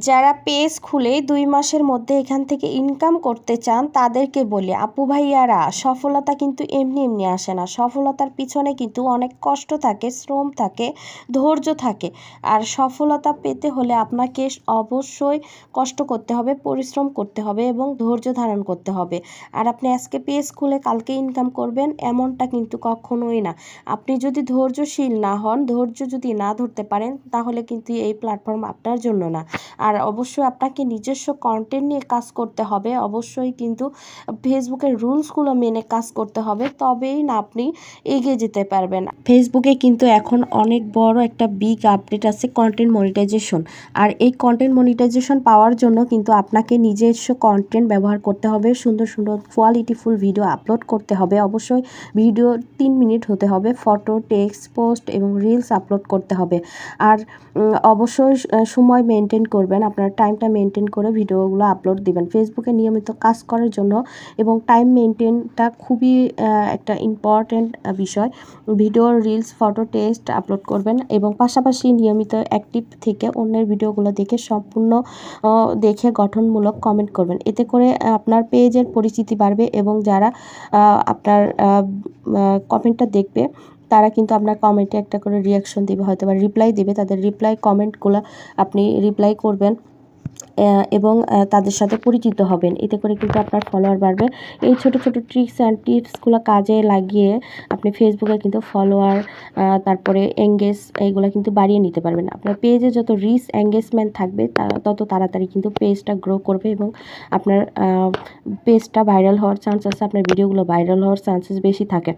যারা পেজ খুলে 2 মাসের মধ্যে এখান থেকে ইনকাম করতে চান তাদেরকে বলি, আপু ভাইয়ারা, সফলতা কিন্তু এমনি এমনি আসে না। সফলতার পিছনে কিন্তু অনেক কষ্ট থাকে, শ্রম থাকে, ধৈর্য থাকে। আর সফলতা পেতে হলে আপনাকে অবশ্যই কষ্ট করতে হবে, পরিশ্রম করতে হবে এবং ধৈর্য ধারণ করতে হবে। আর আপনি আজকে পেজ খুলে কালকে ইনকাম করবেন এমনটা কিন্তু কখনোই না। আপনি যদি ধৈর্যশীল না হন, ধৈর্য যদি না ধরতে পারেন, তাহলে কিন্তু এই প্ল্যাটফর্ম আপনার জন্য না। আর অবশ্যই আপনাকে নিজস্ব কন্টেন্ট নিয়ে কাজ করতে হবে। অবশ্যই কিন্তু ফেসবুকের রুলসগুলো মেনে কাজ করতে হবে, তবেই না আপনি এগিয়ে যেতে পারবেন। ফেসবুকে কিন্তু এখন অনেক বড় একটা বিগ আপডেট আছে, কন্টেন্ট মনিটাইজেশন। আর এই কন্টেন্ট মনিটাইজেশন পাওয়ার জন্য কিন্তু আপনাকে নিজস্ব কন্টেন্ট ব্যবহার করতে হবে, সুন্দর সুন্দর কোয়ালিটিফুল ভিডিও আপলোড করতে হবে। অবশ্যই ভিডিও 3 মিনিট হতে হবে, ফটো, টেক্সট, পোস্ট এবং রিলস আপলোড করতে হবে। আর অবশ্যই সময় মেনটেন করবেন, আপনার টাইমটা মেনটেন করে ভিডিওগুলো আপলোড দিবেন। ফেসবুকে নিয়মিত কাজ করার জন্য এবং টাইম মেনটেনটা খুবই একটা ইম্পর্ট্যান্ট বিষয়। Video, reels, photo, text upload করবেন এবং পাশাপাশি নিয়মিত অ্যাক্টিভ থেকে অন্যের ভিডিওগুলো দেখে সম্পূর্ণ দেখে গঠনমূলক কমেন্ট করবেন। এতে করে আপনার পেজের পরিচিতি বাড়বে এবং যারা আপনার কমেন্টটা দেখবে তারা কিন্তু আপনার কমেন্টে একটা করে রিয়াকশন দিবে, হয়তো বা রিপ্লাই দিবে। তাদের কমেন্টগুলো আপনি রিপ্লাই করবেন এবং তাদের সাথে পরিচিত হবেন। এতে করে কিন্তু আপনার ফলোয়ার বাড়বে। এই ছোট ছোট ট্রিক্স অ্যান্ড টিপসগুলো কাজে লাগিয়ে আপনি ফেসবুকে কিন্তু ফলোয়ার, তারপরে এঙ্গেজ, এইগুলো কিন্তু বাড়িয়ে নিতে পারবেন। আপনার পেজে যত রিচ এঙ্গেজমেন্ট থাকবে তত তাড়াতাড়ি কিন্তু পেজটা গ্রো করবে এবং আপনার পেজটা ভাইরাল হওয়ার চান্স আছে, আপনার ভিডিওগুলো ভাইরাল হওয়ার চান্সেস বেশি থাকে।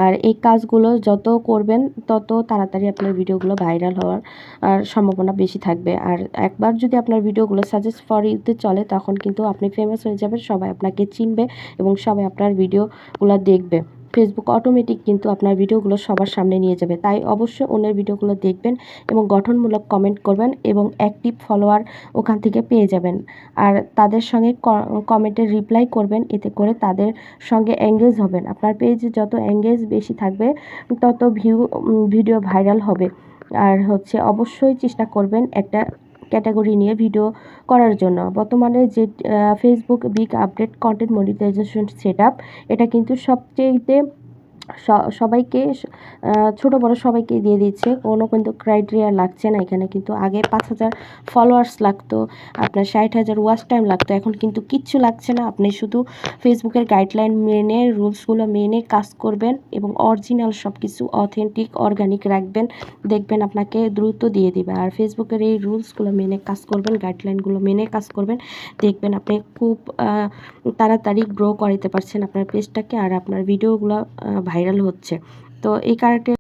আর এই কাজগুলো যত করবেন তত তাড়াতাড়ি আপনার ভিডিওগুলো ভাইরাল হওয়ার সম্ভাবনা বেশি থাকবে। আর একবার যদি আপনার ভিডিওগুলো সাজেস্ট ফর ইউতে চলে, তখন কিন্তু আপনি ফেমাস হয়ে যাবেন, সবাই আপনাকে চিনবে এবং সবাই আপনার ভিডিওগুলো দেখবে। ফেসবুক অটোমেটিক কিন্তু আপনার ভিডিওগুলো সবার সামনে নিয়ে যাবে। তাই অবশ্যই অন্যের ভিডিওগুলো দেখবেন এবং গঠনমূলক কমেন্ট করবেন এবং অ্যাক্টিভ ফলোয়ার ওখান থেকে পেয়ে যাবেন। আর তাদের সঙ্গে কমেন্টে রিপ্লাই করবেন, এতে করে তাদের সঙ্গে এঙ্গেজ হবেন। আপনার পেজে যত এঙ্গেজ বেশি থাকবে তত ভিডিও ভাইরাল হবে। আর অবশ্যই চেষ্টা করবেন একটা ক্যাটাগরি নিয়ে ভিডিও করার জন্য। বর্তমানে যে Facebook big update content monetization setup, এটা কিন্তু সবচেয়েতে সবাইকে, ছোট বড় সবাইকে দিয়ে দিচ্ছে। কোনো কিন্তু ক্রাইটেরিয়া লাগছে না এখানে। কিন্তু আগে 5,000 ফলোয়ার্স লাগতো, আপনার 60,000 ওয়াচ টাইম লাগতো। এখন কিন্তু কিচ্ছু লাগছে না। আপনি শুধু ফেসবুকের গাইডলাইন মেনে, রুলসগুলো মেনে কাজ করবেন এবং অরিজিনাল সব কিছু অথেন্টিক, অর্গানিক রাখবেন, দেখবেন আপনাকে দ্রুত দিয়ে দিবে। আর ফেসবুকের এই রুলসগুলো মেনে কাজ করবেন, গাইডলাইনগুলো মেনে কাজ করবেন, দেখবেন আপনি খুব তাড়াতাড়ি গ্রো করাতে পারছেন আপনার পেজটাকে, আর আপনার ভিডিওগুলো ভাইরাল হচ্ছে। তো এই কারণে